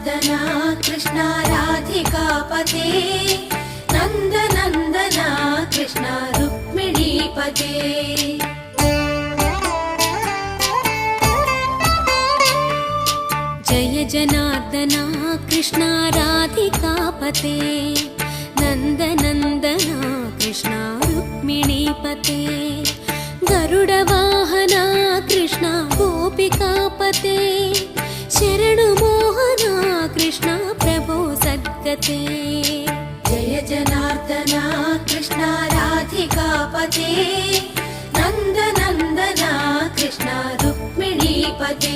जनार्दना कृष्ण राधिकापते नन्दनन्दना कृष्ण रुक्मिणीपते जय जनार्दना कृष्ण राधिकापते नन्दनन्दना कृष्ण रुक्मिणीपते गरुडवाहना कृष्ण गोपिकापते शरणुमोहना कृष्ण प्रभो सद्गते जय जनार्दना कृष्ण राधिकापते नन्दनन्दना कृष्ण रुक्मिणीपते